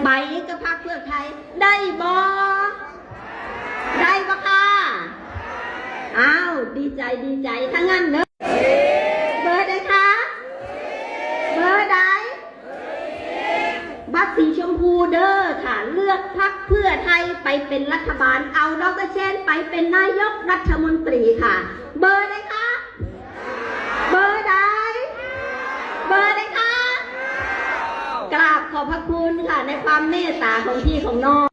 ไปกับพรรคเพื่อไทยได้บ่ได้ปะค่ะอ้าวดีใจถ้างั้นเนอะเบอร์ใดคะเบอร์ใดบัตรสีชมพูเด้อค่ะเลือกพรรคเพื่อไทยไปเป็นรัฐบาลเอาดร.เชนไปเป็นนายกรัฐมนตรีค่ะเบอร์ใดคะเบอร์ใดเบอร์ใดคะกราบขอบพระคุณค่ะในความเมตตาของพี่ของน้อง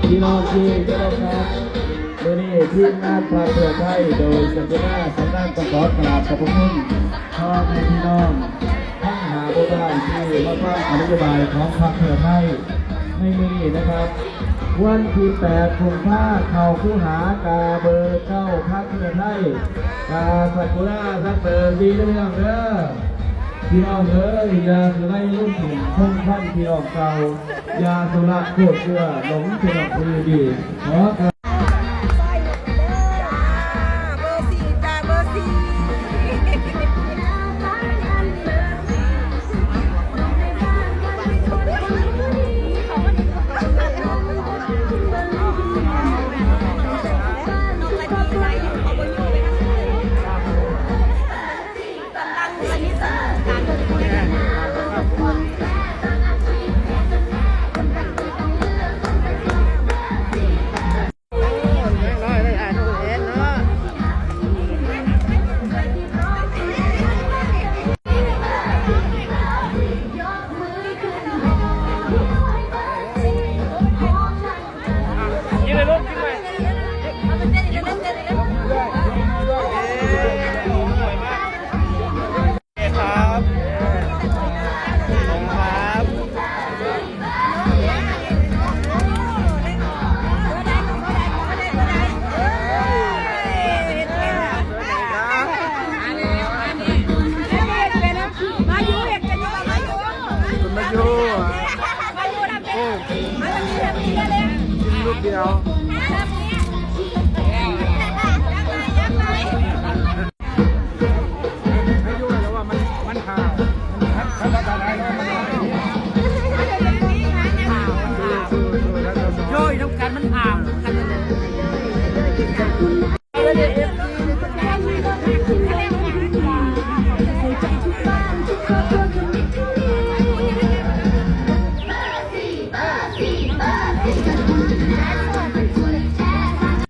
พี่น้องที่เจ้าครับเมื่อนี้ทีมงานพรรคเพื่อไทยโดยสัญญาสำนักประกอบกราบขอบพระคุณพ่อแม่พี่น้องทั้งหาผู้ได้ที่มาฟังนโยบายของพรรคเพื่อไทยในมือนี้นะครับวันที่8 กุมภาพันธ์เข้าคู่หากาเบอร์เข้าพรรคเพื่อไทยกาสักุระสักเบอร์ดีเรื่องเด้อพี่น้องเอ๋ยยาสุไลลุ่มถึงคงพันพี่น้องเก่ายาสุระโคตรเชื่อหลงพี่น้องคุยดีขอลูกเดียว